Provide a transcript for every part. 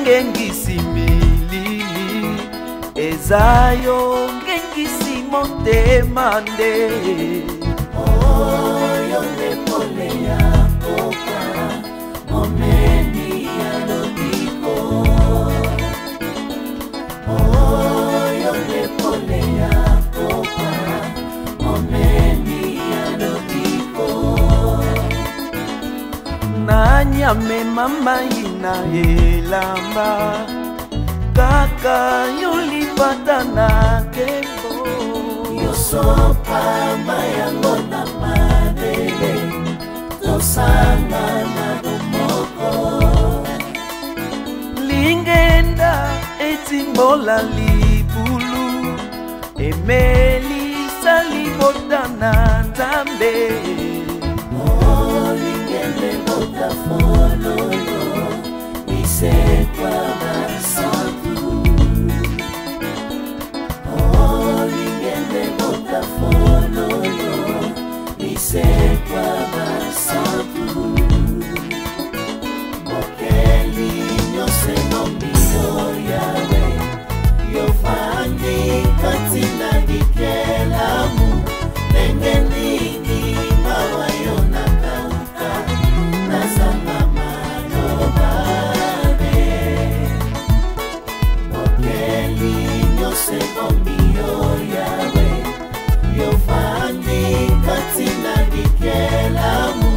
ndenge ngisi milili eza yo ngengisi motema nde oyo ndekole ya pokwa momemi ya lobiko oyo ndekole ya pokwa momemi ya lobiko nanyame mama ina elamba kaka yolipata na kembo yosopa mayango na mabele tosanga na bomoko lingenda etimbola libulu emelisa libota na nzambe lingende bota fololo isekwa basantu lingende bota fololo isekwa basantu mokeli nyose mombio yawe yofandi katina dikelamu ndenge nini mawa yo nakauka nazanga malobabe mokeli nyose mombio yawe yofandi katina dikelamu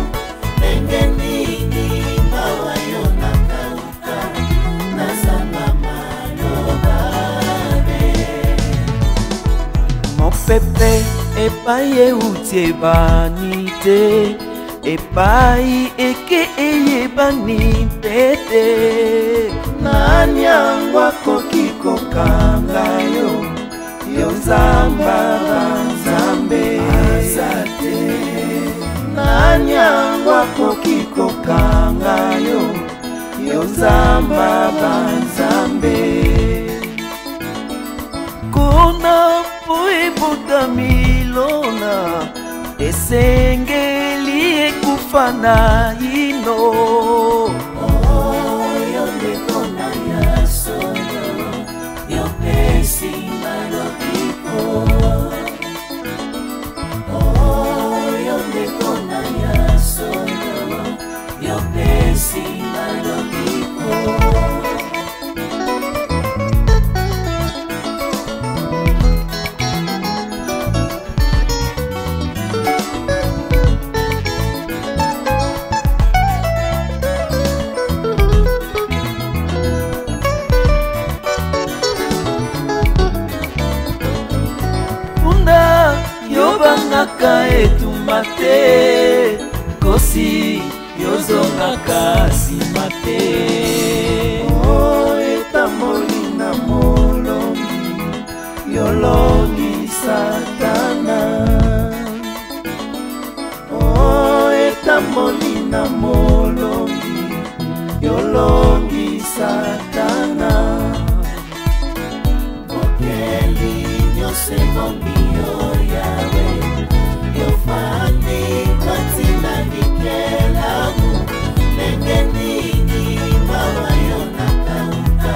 ndenge nini mawa yo nakauka nazanga malobabe mopepe epai euti ebani te epai eke eyebani pete nani yango akoki kokanga yo yo nzamba banzambe aza te nani yango akoki kokanga yo yo nzamba banzambe kona po ebotami lona esengeli ekufa na ino oyo ndekona ya solo yopesi malobiko oyo ndekona ya solo yopesi malobiko yobangaka etumba te kosi yozongaka nsima te etamoli na molongi yolongi satana etamoli na molongi yolongi satana mokeli nyose mombio yawe yofandi katina dikelamu ndenge nini mawa yo nakauka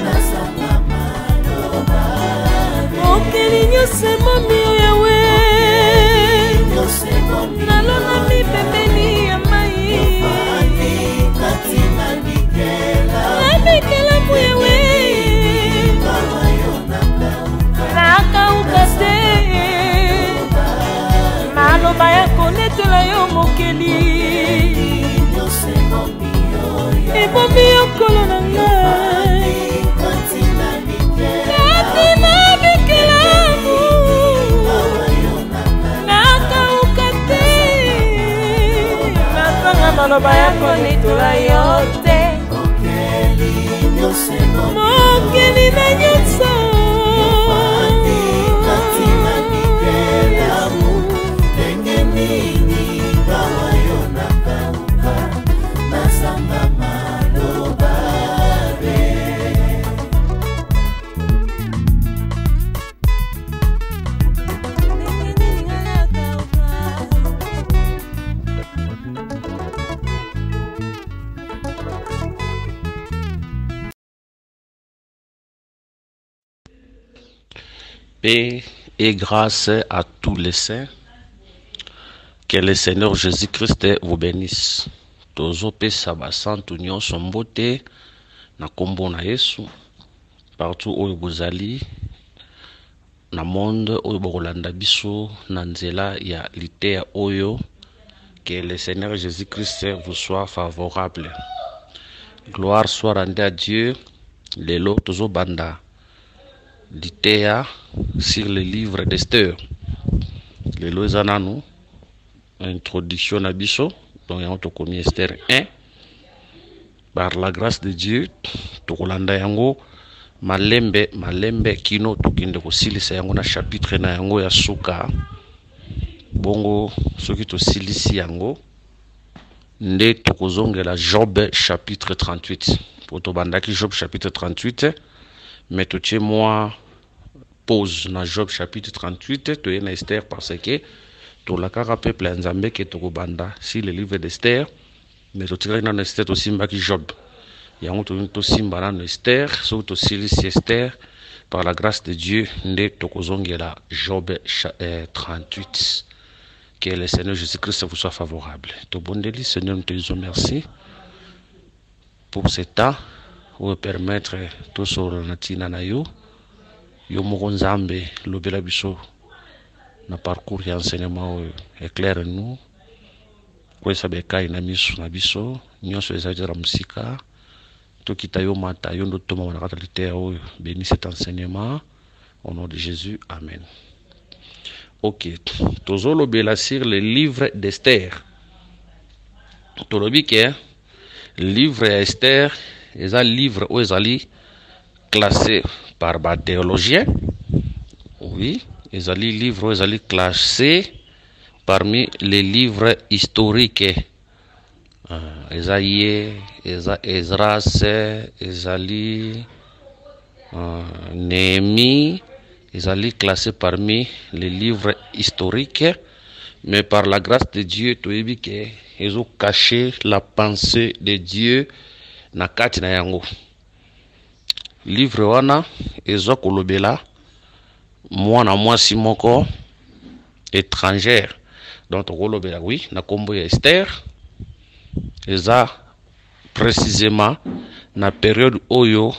nazanga malobabe mokeli nyose mombio yawe nyose mombio nalonami pembeni ya mai yofandi katina dikelamu nabikelamu yawe mawa yo nakauka nakauka te maloba ya konetola yo mokeli ebomi yokolo na ngai katina bikelamu nakauka te nazanga maloba ya konetola yo te mokeli na nyonso Paix et grâce à tous les saints. Que le Seigneur Jésus-Christ vous bénisse. Tozo pesa basantu nyonso mbote na kombo na Yesu partout oyo bozali na monde oyo bokolanda biso na nzela ya litea oyo. Que le Seigneur Jésus-Christ vous soit favorable. Gloire soit rendue à Dieu. Lelo tozo banda litea sur le livre d'Esther. Lelo ezananu introduction na biso. Donc yango tokomi Esther 1. Par la grâce de Dieu tokolanda yango malembe kino tokende kosilisa yango na chapitre na yango ya suka. Bongo soki tosilisi yango nde tokozongela Job chapitre 38. Poto bandaki Job chapitre 38, mais totie moi pause na Job chapitre 38 toye na Esther parce que tolakaka peuple ya Nzambe ke tokobanda si le livre d'Esther, mais totikaki na Esther tosimbaki Job. Yango tosimba na Esther, soki tosilisi Esther par la grâce de Dieu nde tokozongela Job 38. Que le Seigneur Jésus-Christ vous soit favorable. Tobondeli, Seigneur, nous te disons merci pour ce temps où permettre tout ce natina na yo moko Nzambe lobela biso na parcours ya enseignement éclaire nous kwesa bekai na miso na biso nyonso ezajira musika tokita yo mata yo ndo toma na kata litere oyo. Bénis cet enseignement au nom de Jésus, amen. Ok, tozolo bela sur le livre d'Esther. Tolobi ke livre Esther est un livre où ezali classé par ba théologien. Oui, ezali livre où ezali classé parmi les livres historiques. Esaïe, Esdras, ezali Néhémie. Ils allaient classer parmi les livres historiques, mais par la grâce de Dieu, ils ont caché la pensée de Dieu na kati na yango. Livre wana ezo kolobela mwana mwasi moko étrangère. Donc kolobela oui na kombo ya Esther. Eza précisément na période oyo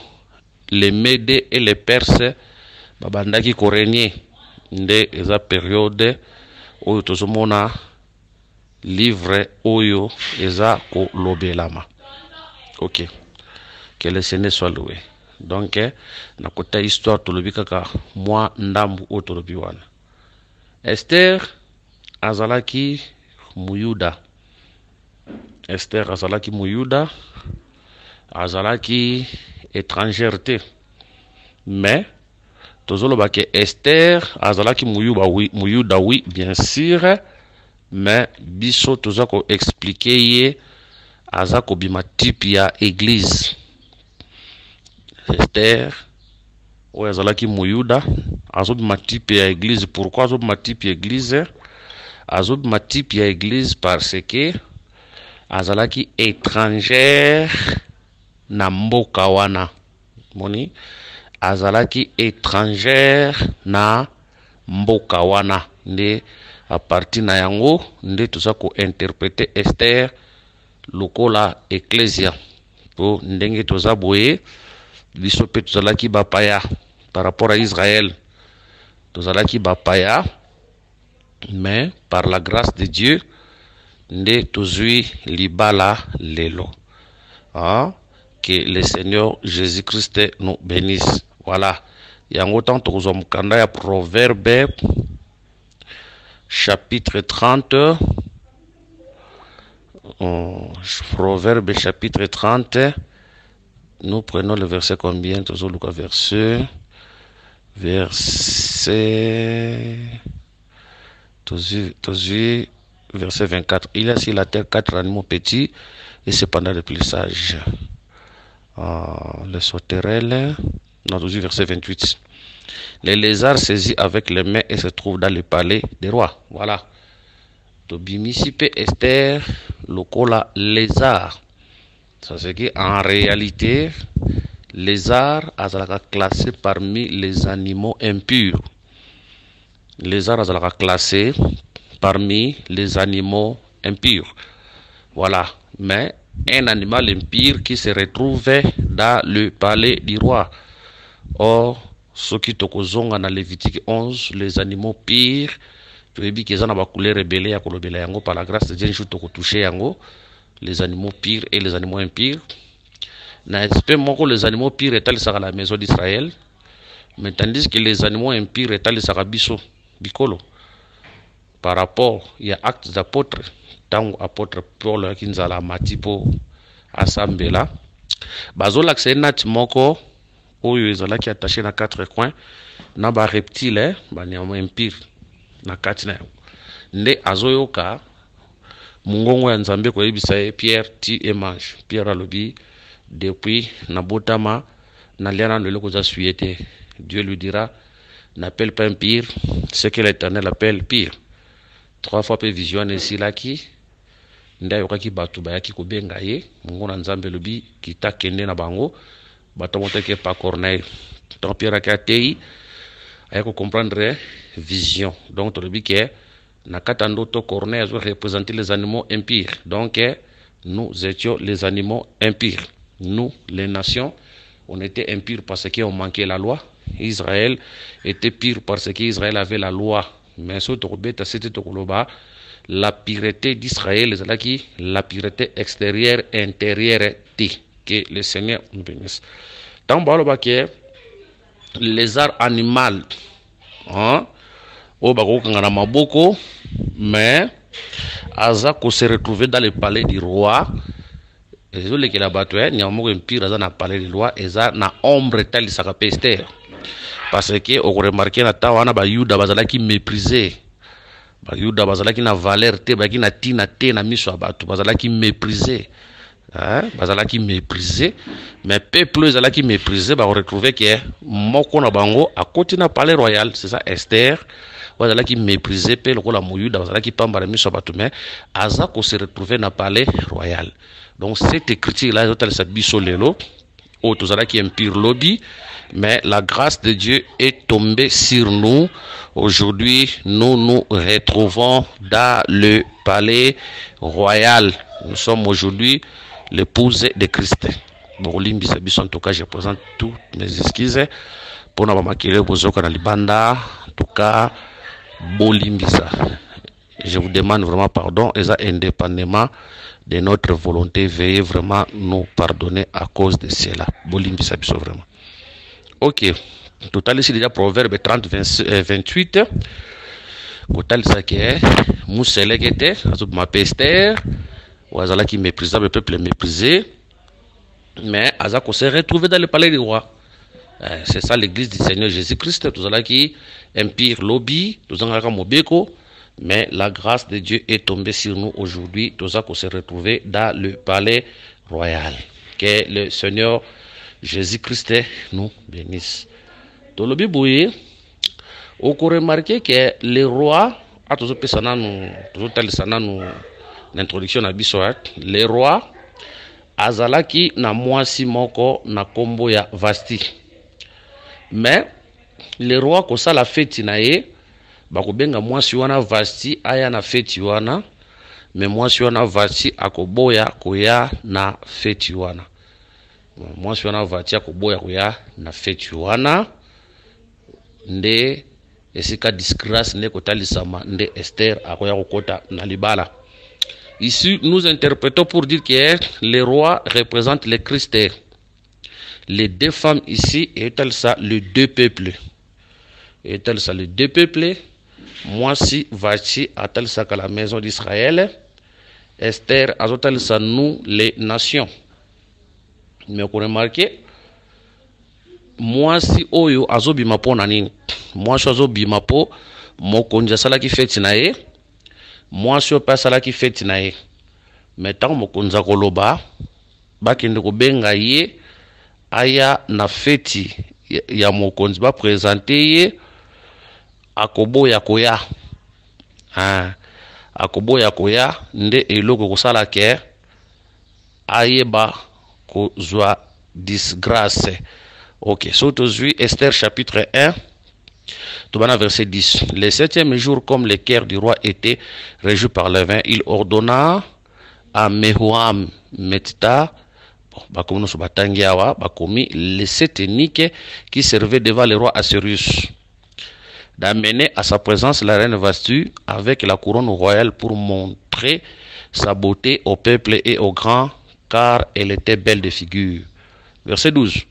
les Médés et les Perses babandaki korenie nde eza période oyo tozomona livre oyo eza kolobelama. Ok, que le Seigneur soit loué. Donc na kota histoire tolobi kaka mwa ndambu oyo tolobi wana. Esther azalaki muyuda. Esther azalaki muyuda, azalaki étrangère te, mais tozoloba ke Esther azalaki muyuda oui bien sûr, mais biso tozako expliquer ye azako bima type ya église. Esther ou azalaki muyuda azobima type ya église. Pourquoi azobima type ya église? Azobima type ya église parce que azalaki étrangère na mboka wana. Moni azalaki étrangère na mboka wana nde a partir na yango nde tozako interpréter Esther lokola ecclesia po ndenge toza boye biso pe tozalaki bapaya par rapport à Israël. Tozalaki bapaya, mais par la grâce de Dieu nde tozui libala lelo. Que le Seigneur Jésus-Christ nous bénisse. Voilà. Yango tant tozomukanda ya Proverbe chapitre 30. Proverbe chapitre 30. Nous prenons le verset combien? Tozoluka verset 24. Il y a sur la terre 4 animaux petits et cependant les plus sages. Les sauterelles, non, verset 28. Les lézards saisis avec les mains et se trouvent dans le palais des rois. Voilà. Tobimisipe Esther, lokola lézard. Ça c'est que en réalité, lézard a classé parmi les animaux impurs. lézard azalaka classé parmi les animaux impurs. Voilà. Mais un animal impur qui se retrouvait dans le palais du roi. Or, ce qui tokozonga dans Lévitique 11, les animaux pires, tu as vu qu'ils ont une couleur rebelle à kolobela yango par la grâce de Dieu, je toko toucher yango, les animaux pires et les animaux impurs. N'est-ce pas les animaux pires étaient à la maison d'Israël, mais tandis que les animaux impurs étaient à biso, bikolo. Par rapport, il y a actes d'apôtres, tant apôtre Paul qui nous a la matipo assemblée. Bazola que c'est nat moko, oyo ezala qui attaché na quatre coins, na ba reptile, ba nyama impire na kati na. Nde azoyoka mungongo ya Nzambe ko yebisa Pierre ti et mange. Pierre alobi depuis na botama na liana le loko za suété. Dieu lui dira n'appelle pas impire ce que l'Éternel appelle pire. 3 fois pe vision ici là qui nda yokaki batu bayaki kobenga ye mungu na Nzambe lobi kita kende na bango bato moteke pa Corneille. Tant Pierre akatei ayako comprendre vision. Donc to lobi que na katando to Corneille a représenté les animaux impurs. Donc nous étions les animaux impurs. Nous les nations on était impurs parce qu'on manquait la loi. Israël était pire parce qu'Israël avait la loi. Mais ce c'était la pureté d'Israël, la pureté extérieure et intérieure, que le Seigneur nous bénisse. Dans le les arts animaux, mais Azako se retrouvé dans le palais du roi. Désolé que la bataille, il y a un pire dans le palais du roi, et ça na ombre telle ça Esther. Parce que on remarque na tawana ba Yuda bazala ki méprisé. Ba Yuda bazala ki na valeur te ba ki na tina te na miso abatu bazala ki méprisé. Hein? Bazala ki méprisé, mais peuple bazala ki méprisé ba retrouver que moko na bango à côté na palais royal, c'est ça Esther. Bazala ki méprisé pe lokola Muyuda bazala ki pamba na miso abatu mais aza ko se retrouver na palais royal. Donc cette écriture là est cette biso lelo. Qui empire lobby, mais la grâce de Dieu est tombée sur nous. Aujourd'hui, nous nous retrouvons dans le palais royal. Nous sommes aujourd'hui l'épouse de Christ. Bon, en tout cas, je présente toutes mes excuses pour n'avoir maquillé Bozoka dans Libanda. En tout cas, Bolimbisa. Je vous demande vraiment pardon, et ça indépendamment de notre volonté, veuillez vraiment nous pardonner à cause de cela. Bolimbi sabiso vraiment. Ok. Total ici déjà Proverbe 30, 28. Total ça qui est Moussele qui était, ma pester, ou Azala qui méprisa le peuple méprisé, mais Azako s'est retrouvé dans le palais du roi. C'est ça l'église du Seigneur Jésus-Christ, tout ça qui empire lobby, tout ça qui mobeko. Mais la grâce de Dieu est tombée sur nous aujourd'hui. Tout ça qu'on s'est retrouvé dans le palais royal. Que le Seigneur Jésus-Christ nous bénisse. Dans le Bible, on peut remarquer que le roi, à toujours l'introduction à Bissoat, le roi azalaki na mwasi moko na kombo ya Vasti. Mais le roi ko sa la fête na ye bakobenga mwasi wana Vasti aya na feti wana, mais mwasi wana Vasti akoboya koya na feti wana. Mwasi wana Vasti akoboya koya na feti wana, nde esika disgrâce ne kotalisama nde Esther akoya kokota na libala. Ici nous interprétons pour dire que le roi représente le Christ. Les deux femmes ici est-elle ça les deux peuples? Est-elle ça les deux peuples? Moi si Vasti a-t-elle ça qu'à la maison d'Israël? Esther a-t-elle ça nous les nations? Mais vous remarquez, moi si oyo azobima po nani? Moi si azobima po mokonja sala ki feti na ye. Moi si opa sala ki feti na ye. Mais tant mokonza koloba bakende kobenga ye aya na feti ya mokonzi ba présenter ye akoboya koya. Akoboya koya nde eloko kosala ke ayeba kozwa disgrâce. Ok, so tozui Esther chapitre 1 Tobana verset 10. Le 7e jour, comme les cœurs du roi étaient régis par le vin, il ordonna à Mehuam Metita, les 7 eunuques qui servaient devant le roi Assuérus, d'amener à sa présence la reine Vashti avec la couronne royale pour montrer sa beauté au peuple et aux grands, car elle était belle de figure. Verset 12.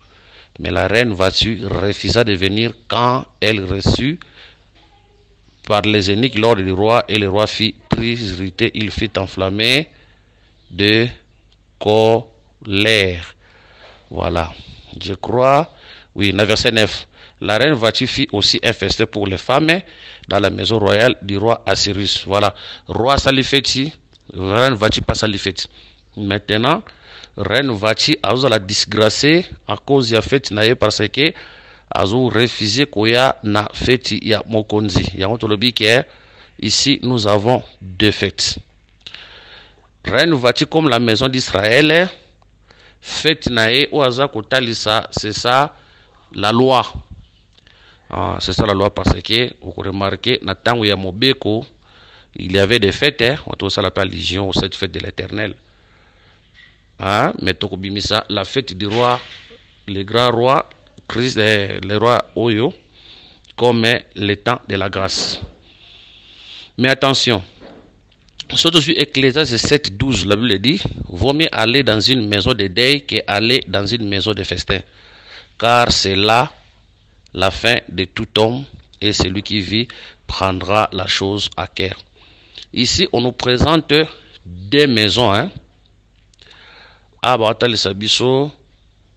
Mais la reine Vashti refusa de venir quand elle reçut par les eunuques l'ordre du roi, et le roi fit très irrité, il fit enflammer de colère. Voilà. Je crois, oui, verset 9. La reine Vashti fit aussi un festin pour les femmes dans la maison royale du roi Assuérus. Voilà. Roi Salifeti, reine Vashti pas Salifeti. Maintenant, reine Vashti a la disgracé à cause de la fête parce que a refusé koya na fête ya mokonzi. Ya ontolobi que ici nous avons 2 fêtes. Reine Vashti comme la maison d'Israël, fête nae oaza kotalisa, c'est ça la loi. Ah, c'est ça la loi parce que vous remarquez na tango ya mobeko il y avait des fêtes, on ça l'appelle allusion aux 7 fêtes de l'Éternel. Ah, mais tokobimisa la fête du roi, le grand roi Christ, le roi Oyo, comme le temps de la grâce. Mais attention, surtout sur Ecclésiaste 7:12, la Bible dit, vaut mieux aller dans une maison de deuil qu'aller dans une maison de festin, car c'est là la fin de tout homme, et celui qui vit prendra la chose à cœur. Ici, on nous présente 2 maisons, hein. Batal Sabiso,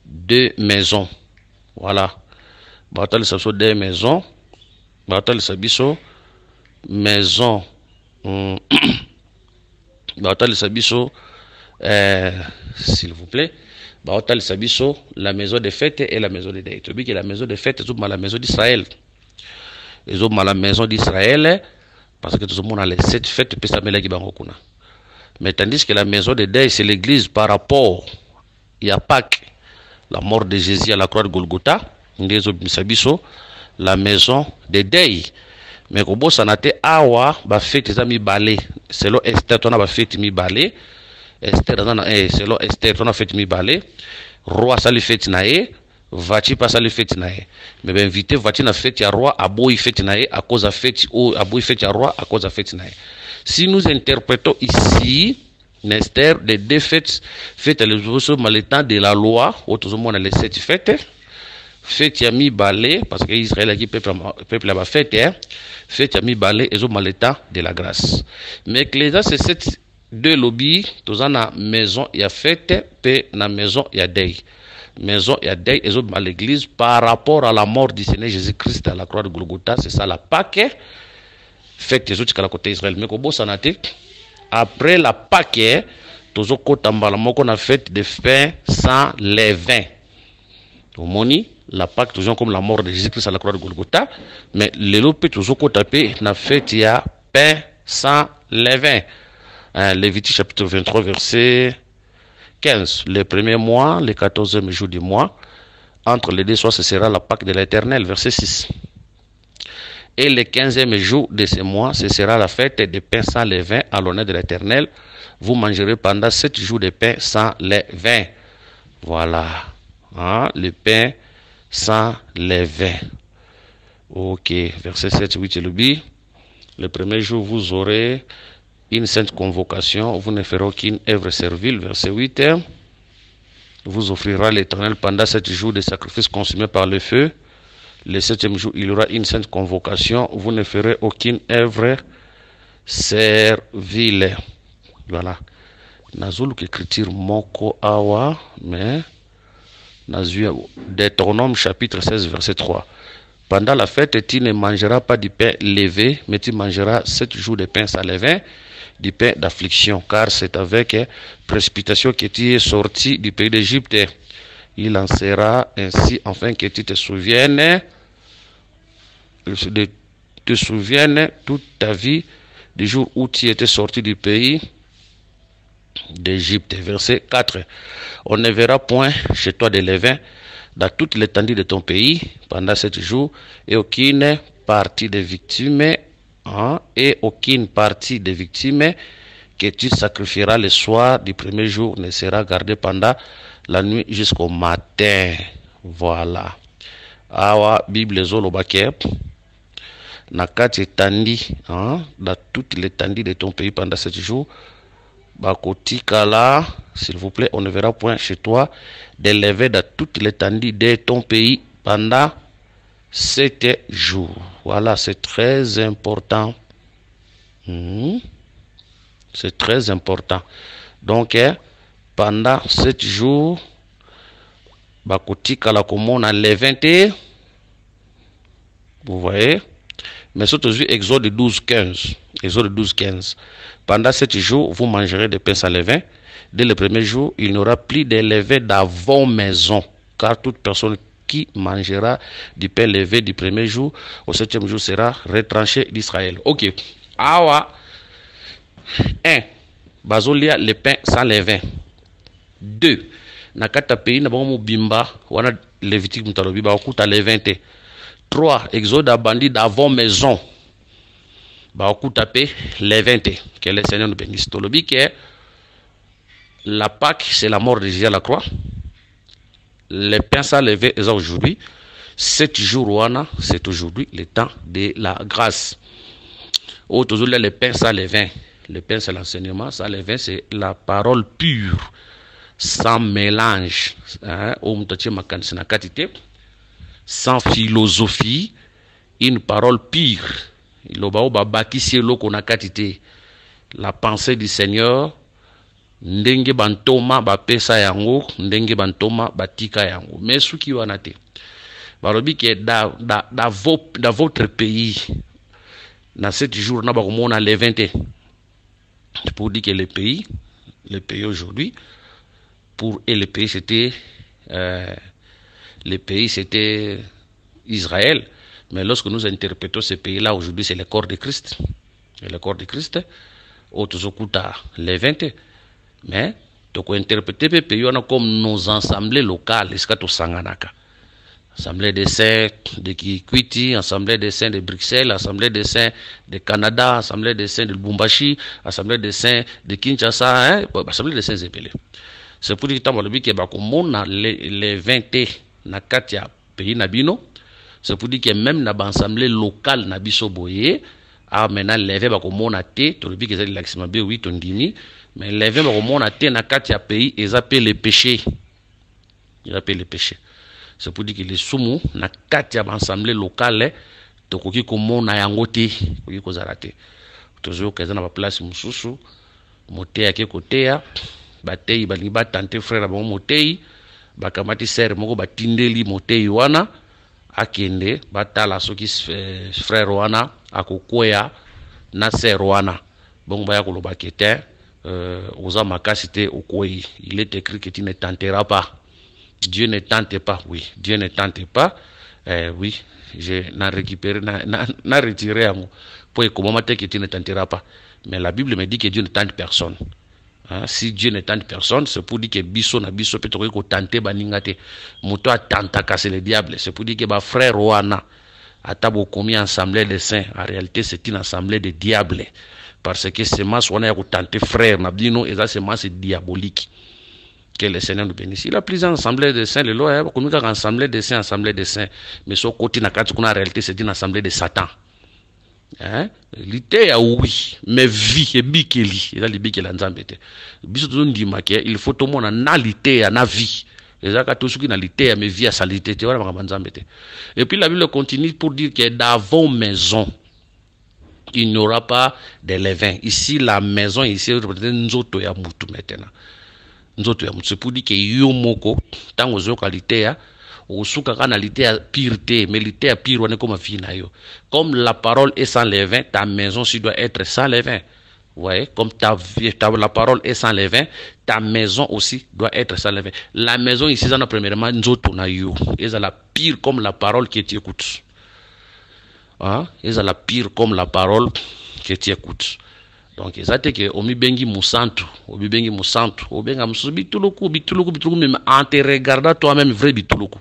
2 maisons. Voilà. Batal Sabiso, 2 maisons. Batal Sabiso, maison. Batal Sabiso, s'il vous plaît. Batal Sabiso, la maison des fêtes et la maison des deuil. Tu dis que la maison des fêtes, c'est la maison d'Israël. Ils ont la maison d'Israël parce que tout le monde a les 7 fêtes, puis ça met la Gibanokuna. Mais tandis que la maison de deuil, c'est l'église par rapport, il y a Pâques, la mort de Jésus à la croix de Golgotha, la maison de deuil. Mais quand on a été awa, ba fête mi balé, selon Esther, on a fête mi balé, Esther, selon Esther, on a fête mi balé, roi sali fête nae, Vashti pas sali fête nae. Mais ben invité Vashti na fête ya roi, aboy fête nae, à cause de fête, ou aboy fête ya roi, à cause de fête nae. Si nous interprétons ici, Esther, les 2 fêtes, fêtes les temps de la loi, autour du monde les 7 fêtes, fête Yami Balé, parce que Israël a dit peuple a fête, fête Yami Balé, et le temps de la grâce. Mais que les c'est 7 2 lobbies, tous en a maison, il y a fête, et na maison, il y a deuil. Maison, il y a deuil, et à l'église, par rapport à la mort du Seigneur Jésus-Christ à la croix de Golgotha, c'est ça la Pâque. Fête les autres qui la côté Israël. Mais comme ça après la Pâque, tous au côté on a fait des pains sans levain. Au moni, la Pâque toujours comme la mort de Jésus-Christ à la croix de Golgotha, mais les autres toujours côté on a fait il y a pain sans levain. Lévitique chapitre 23 verset 15. Le premier mois, le 14e jour du mois, entre les 2 soirs, ce sera la Pâque de l'Éternel, verset 6. Et le 15e jour de ce mois, ce sera la fête des pains sans levain à l'honneur de l'Éternel. Vous mangerez pendant 7 jours de pain sans levain. Voilà. Hein, le pain sans levain. Ok. Verset 7, 8 et le B. Le premier jour, vous aurez une sainte convocation. Vous ne ferez aucune œuvre servile. Verset 8. Vous offrirez à l'Éternel pendant 7 jours de sacrifices consumés par le feu. Le 7e jour, il y aura une sainte convocation. Vous ne ferez aucune œuvre servile. Voilà. Nazulu qui écriture moko awa, mais Nazu Deutéronome chapitre 16 verset 3. Pendant la fête, tu ne mangeras pas du pain levé, mais tu mangeras 7 jours de pain sans levain, du pain d'affliction, car c'est avec précipitation que tu es sorti du pays d'Égypte. Il en sera ainsi, afin que tu te souviennes toute ta vie du jour où tu étais sorti du pays d'Égypte. Verset 4. On ne verra point chez toi de levain dans toute l'étendue de ton pays pendant 7 jours, et aucune partie des victimes, et aucune partie des victimes que tu sacrifieras le soir du premier jour ne sera gardée pendant la nuit jusqu'au matin. Voilà. Awa Bible zolobake nakati etandi, dans toute l'étendue de ton pays pendant 7 jours. Bakotikala, s'il vous plaît, on ne verra point chez toi d'élever dans toute l'étendue de ton pays pendant 7 jours. Voilà, c'est très important. C'est très important. Donc, pendant 7 jours, bakotikala komona levinte. Vous voyez? Mais surtout, Exode 12:15. Exode 12:15. Pendant 7 jours, vous mangerez des pains sans levain. Dès le premier jour, il n'y aura plus de levain dans vos maisons. Car toute personne qui mangera du pain levé du premier jour, au 7e jour, sera retranché d'Israël. Ok. Awa. 1. Bazolia le pain sans levain. 2. Nakata pays na bango bimba wana Lévitique mutalobi ba okuta levinte. 3. Exode abandi d'avant maison. Ba okuta pe levinte. Que le Seigneur nous bénisse. Tolobi que la Pâque c'est la mort de Jésus à la croix. Les pains sans lever est aujourd'hui. 7 jours wana c'est aujourd'hui le temps de la grâce. Aujourd'hui les pains sans levain. Le pain c'est l'enseignement, sans levain c'est la parole pure. Sans mélange, sans philosophie, une parole pure. La pensée du Seigneur, ndenge bantoma bapesa yango, ndenge bantoma batika yango. Mais ce qui en a été, barobi que dans votre pays, dans 7 jours, na bakomona les 20. Pour dire que le pays aujourd'hui, pour et le pays c'était Israël, mais lorsque nous interprétons ce pays-là aujourd'hui, c'est le corps de Christ. Et le corps de Christ, autozokuta les 20. Mais tu peux interpréter le pays comme nos assemblées locales, Assemblée des saints de Kikwiti, Assemblée des saints de Bruxelles, Assemblée des saints de Canada, Assemblée des saints de Lubumbashi, Assemblée des saints de Kinshasa, Assemblée des saints zépelés. C'est pour dire que les 20 na katia pays nabino. C'est pour dire que même na assemblée locale nabiso boye a maintenant levé bakomona te to lebi que c'est l'axima be oui tondimi mais levé bakomona te na katia pays ils appellent les péchés. Ils appellent les péchés. C'est pour dire que les sumu na katia assemblée locale to koki komona yango te koki kozarate. Toujours que na ba place mususu motea ke kotea batei balingi batante frère bango motei bakamati sere moko batindeli motei wana akende batala soki frère wana akokwea na sere wana bongo baya koloba kete oza makasi te okwei. Il est écrit que tu ne tenteras pas. Dieu ne tente pas. Oui, Dieu ne tente pas. Oui, je n'ai récupéré n'a retiré yango pour comment que tu ne tenteras pas. Mais la Bible me dit que Dieu ne tente personne. Si Dieu ne tente personne, c'est pour dire que biso na biso peut être tenter baningate. Moto a tenta casser le diable. C'est pour dire que ba frère wana atabo commis assemblée des saints. En réalité, c'est une assemblée de diables. Parce que c'est mas wana ya ko tenter frère na bino et ça c'est mas diabolique. Que le Seigneur nous bénisse. Il a plusieurs assemblées des saints. Le loi est comme une assemblée des saints, assemblée des saints. Mais ce côté na kati kuna en réalité c'est une assemblée de Satan. L'idée oui, mais vie et bikeli, et là les bikeli nzambete. Biso tout ndima ke il faut tout le monde na l'idée na vie. Les gens qui sont na l'idée mais vie à salité, tu vois la nzambete. Et puis la Bible continue pour dire que dans vos maisons il n'y aura pas de levain. Ici la maison ici représente nzoto ya mutu maintenant. Nzoto ya mutu c'est pour dire que yo moko tango zo qualité ya Osuka kanalité à pureté, mais l'ité à pire, on est comme comme la parole est sans levain, ta maison aussi doit être sans levain. Vous voyez, comme la parole est sans levain, ta maison aussi doit être sans levain. La maison ici, ça n'a premièrement nzoto na yo. Et ça la pire comme la parole que tu écoutes. Et ça la pire comme la parole que tu écoutes. Donc, ça c'est que omi bengi musantu, omi benga musu bituluku, mais en te regardant toi-même vrai bituluku.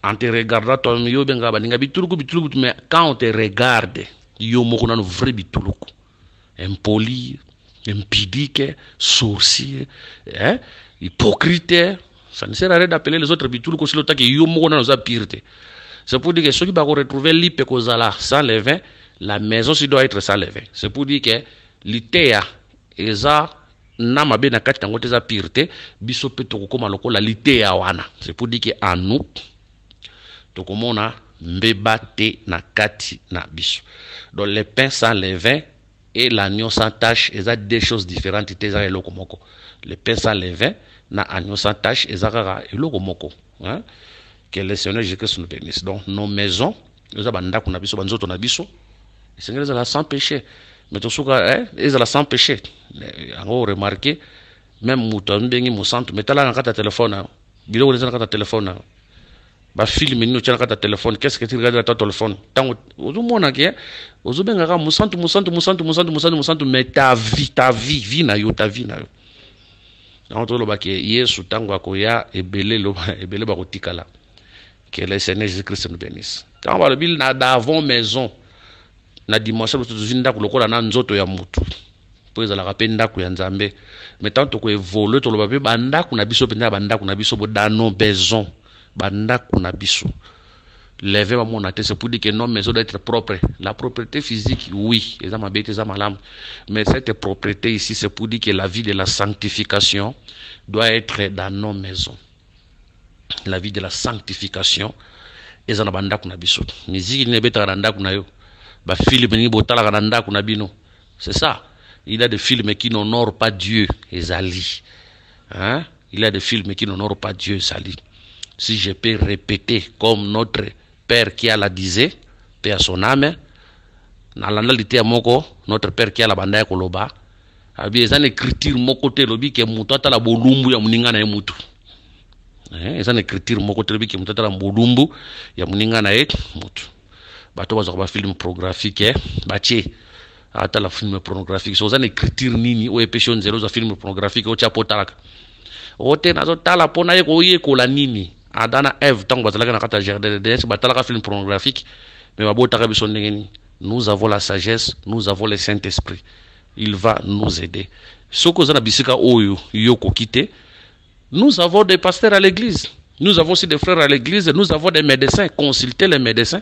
en te regardant toi yo benga baninga bituluku mais quand on te regarde yo moko na vrai bituluku impoli impudique sorcier hypocrite. Ça ne sert à rien d'appeler les autres bituluku si l'autre qui yo moko na za pire. C'est pour dire que ceux qui va retrouver l'IP kozala sans levain, la maison si doit être sans levain. C'est pour dire que l'itea eza na mabe na kati tango teza pire biso pe tokoma lokola l'itea wana. C'est pour dire que en nous tokomona mbeba te na kati na biso. Donc le pain sans levain et l'agneau sans tache eza deux choses différentes teza eloko moko. Le pain sans levain na agneau sans tache eza kaka eloko moko. Hein? Que le Seigneur Jésus-Christ nous bénisse. Donc, nos maisons, nous avons des biso, banzoto na biso. Le Seigneur est là sans péché. Mais tout ce est là sans péché. On a remarqué, même mouton, bengi moussante, mais t'as là un téléphone, bilo on a un téléphone. Ba film nous tient un téléphone. Qu'est-ce que tu regardes dans ton téléphone? Tant au monde qui est, au benga moussante, mais ta vie na yo, ta vie na yo. Entre le baké, Yesu tango akoya ebele bakotikala. Que le Seigneur Jésus-Christ nous bénisse. Quand on va le bil na d'avant maison, na dimanche nous tous inda kulokola na nzoto ya mutu. Pour les alaka penda ku ya nzambe. Mais tant que évolue to lo babe banda ku na biso penda banda ku na biso bo dano maison, banda ku na biso. Lever ma mon c'est pour dire que nos maisons doivent être propres. La propreté physique, oui, les âmes bêtes, les âmes l'âme. Mais cette propreté ici, c'est pour dire que la vie de la sanctification doit être dans nos maisons. La vie de la sanctification et ça na banda kuna biso musique ne beta randa kuna yo ba film ni botala randa kuna bino. C'est ça, il y a des films qui n'honorent pas Dieu ezali, hein? Il y a des films qui n'honorent pas Dieu ezali. Si je peux répéter comme notre père qui a la disait, paix à son âme, na landa litea moko notre père qui a la banda ya koloba abi ezana écriture moko te lobi ke mutu ata la bolumbu ya muninga na mutu. Eza na écriture moko telebi ki mutata la mbulumbu ya muninga na mutu. Bato bazo ba film pornographique batie ata la film pornographique so eza na écriture nini o epeshon zero za film pornographique o chapo talaka ote nazo tala pona ye ko ye ko la nini adana Eve tango bazalaka na kata jardin de batalaka film pornographique mais babotaka biso ndengeni. Nous avons la sagesse, nous avons le Saint-Esprit, il va nous aider. Soko za na bisika oyo yoko kite. Nous avons des pasteurs à l'église. Nous avons aussi des frères à l'église. Nous avons des médecins. Consultez les médecins.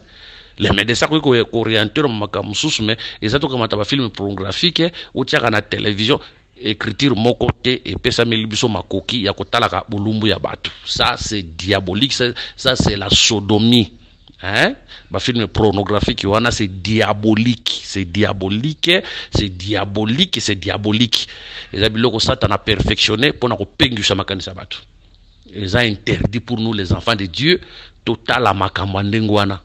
Les médecins qui sont orientés mais ils ont comme un film pornographique ou tiens à la télévision écriture mon côté et pesa milibiso makoki ya kotalaka bulumbu ya batu. Ça c'est diabolique. Ça c'est la sodomie. Hein? Ba film pornographique wana c'est diabolique, c'est diabolique, c'est diabolique, c'est diabolique. Les abiloko Satan a perfectionné pour nous pengusha makanisa batu. Ils ont interdit pour nous les enfants de Dieu total à makamandengwana.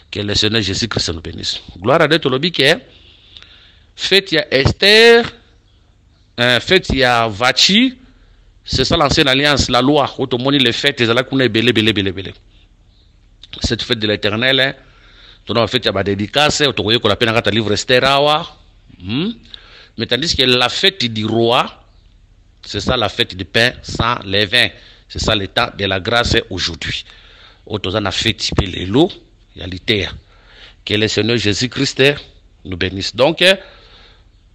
Que le Seigneur Jésus-Christ nous bénisse. Gloire à Dieu tolobi que fête ya Esther, fête ya Vachi, c'est ça l'ancienne alliance, la loi, automoni les fêtes, ils allaient connaître belé. Cette fête de l'Éternel, on a fait la dédicace, on a appelé un livre Esther. Mais tandis que la fête du roi, c'est ça la fête du pain sans levain. C'est ça l'état de la grâce aujourd'hui. On a fait les lots, il y a l'été. Que le Seigneur Jésus-Christ nous bénisse. Donc,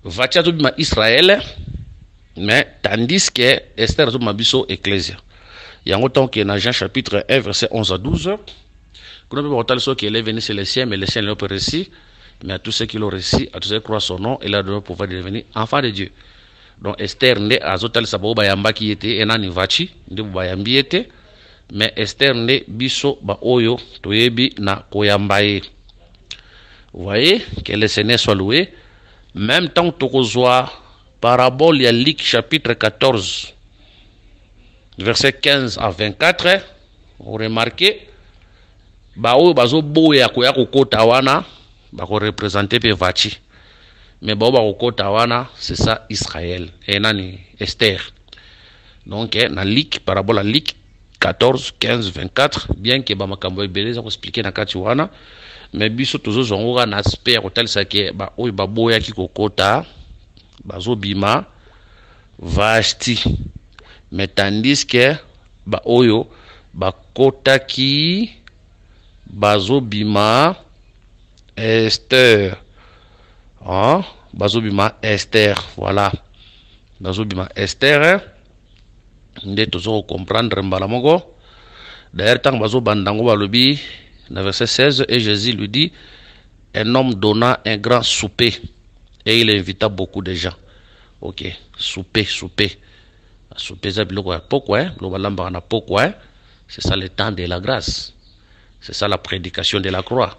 va t Israël, mais tandis que Esther a biso Ecclésia. Il y a autant que dans Jean chapitre 1, verset 11 à 12. Qu'on peut voir ceux qui est venu sur les siens, mais les siens l'ont pas réussi. Mais à tous ceux qui l'ont réussi, à tous ceux qui croient son nom, il a donné le pouvoir de devenir enfant de Dieu. Donc Esther ne azotal sabo bayamba qui était enani vachi, de bayambi était, mais Esther ne biso ba oyo toyebi na koyambaye. Vous voyez que le Seigneur soit loué. Même temps tokozwa parabole ya Luc chapitre 14, verset 15 à 24, vous remarquez ba oyo bazo boya koya kokota wana bako représenter pe vachi, mais ba kokota wana c'est ça Israël et nani Esther. Donc na Luc parabole Luc 14 15 24, bien que ba makambo ebele za ko expliquer na kati wana, mais biso tozo zonga na aspect hotel ça que ba oyo ba boya ki kokota bazo bima vashti, mais tandis que ba oyo ba kota ki bazobima Esther. Hein? Bazobima Esther, voilà. Bazobima Esther. Nde tozo comprendre mbala moko. D'ailleurs, tant bazo bandango balobi, dans verset 16, et Jésus lui dit, un homme donna un grand souper et il invita beaucoup de gens. Ok, souper. Souper, c'est pourquoi, c'est ça le temps de la grâce. C'est ça la prédication de la croix.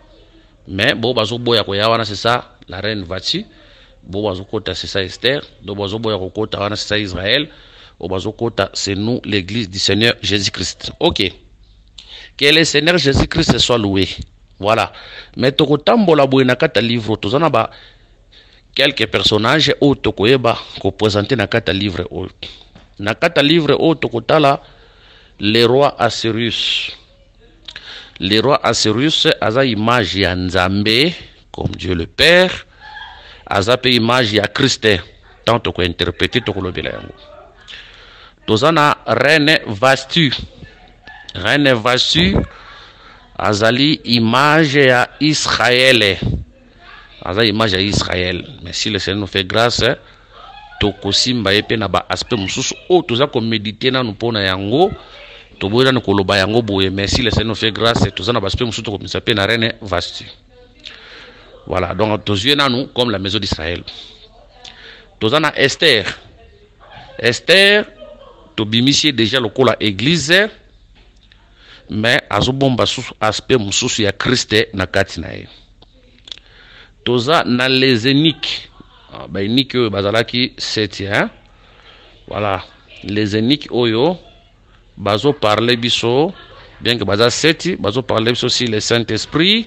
Mais, bon, bazo boya koyawana, c'est ça, la reine Vati. Bon, bazo kota, c'est ça Esther. Donc, bazo boya kota, c'est ça Israël. Bon, bazo kota, c'est nous, l'église du Seigneur Jésus-Christ. Ok. Que le Seigneur Jésus-Christ soit loué. Voilà. Mais tokotambola boye na kata livre tozana ba quelques personnages o tokoyeba ko présenter na kata livre o. Na kata livre o tokotala le roi Assyrus. Le roi Assyrus aza image ya Nzambe comme Dieu le Père. Aza pe image ya Christ tant toko interpréter tokolobela yango. Tozana reine Vashti. Reine Vashti azali image à Israël. Azali image à Israël. Mais si le Seigneur nous fait grâce, tokosimba epe na ba aspect mususu o toza ko méditer na nupona yango to boya na koloba yango boye. Mais si le Seigneur nous fait grâce, toza na ba aspect mususu ko misape na reine Vashti. Voilà, donc tozuye na nous comme la maison d'Israël. Toza na Esther. Esther to bimisi déjà lokola église. Mais azobomba aspect mususu ya Christ na kati na ye. Toza na les éniques. Ba éniques bazalaki 7 hein. Voilà, les éniques oyo bazo parler biso bien que baza 7 bazo parler biso sur le Saint-Esprit.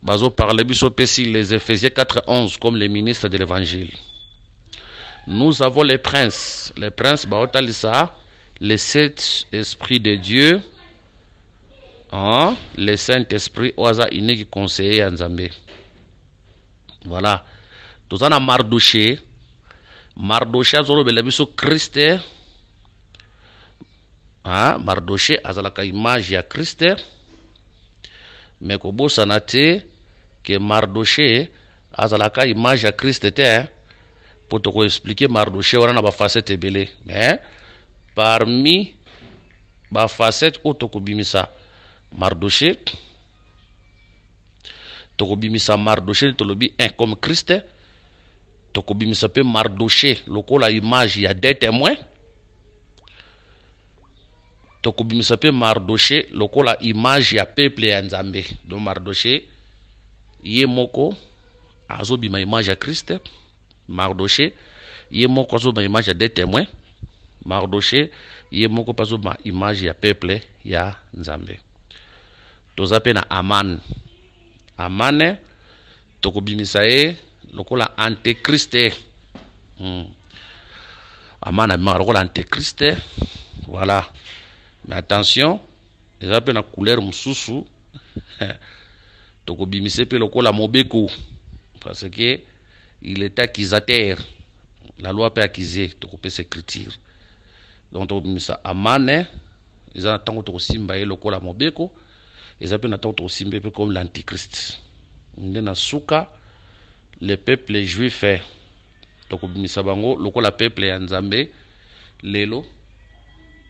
Bazo parler biso aussi les Éphésiens 4:11 comme les ministres de l'évangile. Nous avons les princes baotalisa les 7 esprits de Dieu. Hein? Le Saint-Esprit oaza ineki conseiller à Nzambe. Voilà. Tout ça na Mardoché. Mardoché azolo belabiso Christ. Hein? Mardoché azalaka image ya Christ. Mais kobo sanate que Mardoché azalaka image ya Christ te. Pour te expliquer Mardoché wana na ba facette ebele. Mais parmi ba facette otokobimisa Mardoché, tokobimisa Mardoché tolobi un comme Christ, tokobimisa pe Mardoché lokola image ya des témoins, tokobimisa pe Mardoché lokola image ya peuple ya Nzambe. Donc Mardoché ye moko azobima image ya Christ, Mardoché ye moko azobima image ya des témoins, Mardoché ye moko azobima image ya peuple ya Nzambe. Toza pe na Aman. Aman tokobimisa ye lokola antéchrist. Aman lokola antéchrist. Voilà. Mais attention, eza pe na couleur mususu. Tokobimisa pe lokola mobeko parce que il est accusateur. La loi peut accuser, tokopé s'écriture. Donc tokobimisa Aman eza tango tokosimba ye lokola mobeko. Ils appellent Nathan comme l'antichrist. Ndena suka le peuple juif fait. Donc misabango loko la peuple ya Nzambe lelo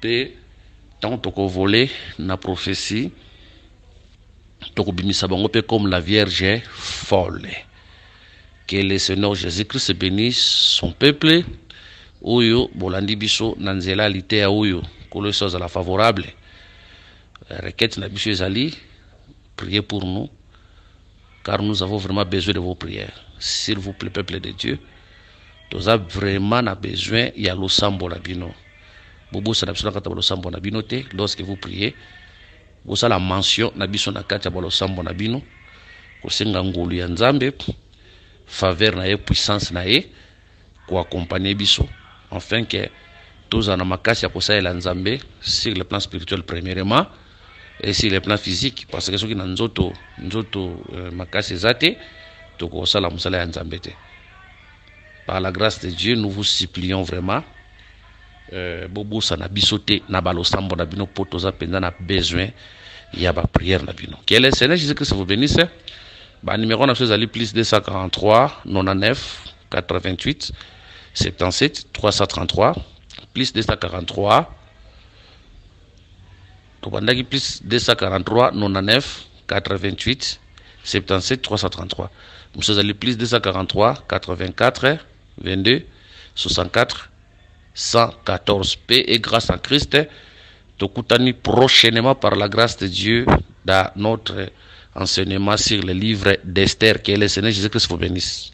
pe tant toko volé na prophétie. Donc misabango pe comme la Vierge folle. Que le Seigneur Jésus-Christ bénisse son peuple. Oyo bolandi biso nanzela lité ya oyo kolo chose à la favorable. Requête na biso ezali, priez pour nous, car nous avons vraiment besoin de vos prières. S'il vous plaît, peuple de Dieu, nous avons vraiment besoin, il y a l'osambo la bino. Bobo sa nabisona kata l'osambo na bino te, lorsque vous priez, vous avez la mention nabisona kata l'osambo na bino, kosenga ngolu ya Nzambe, faveur na ye, puissance na ye, ko accompagner biso, afin que tous en amakasi ya kosaela Nzambe sur le plan spirituel premièrement. Et sur le plan physique, parce que ceux qui n'ont pas makasi zate, toko sala musala ya Nzambe te. Par la grâce de Dieu, nous vous supplions vraiment. Bobo sana bisote na balosambo na bino potoza penda na besoin il y a prière na bino. Que le Seigneur Jésus-Christ vous bénisse. Bah numéro na chose ali plus 243 99 88 77 333 plus 243 tobandaki plus 243 99 88 77 333 monsieur ali plus 243 84 22 64 114. Paix et grâce en Christ. Tokutani prochainement par la grâce de Dieu dans notre enseignement sur le livre d'Esther. Que le Seigneur Jésus-Christ vous bénisse.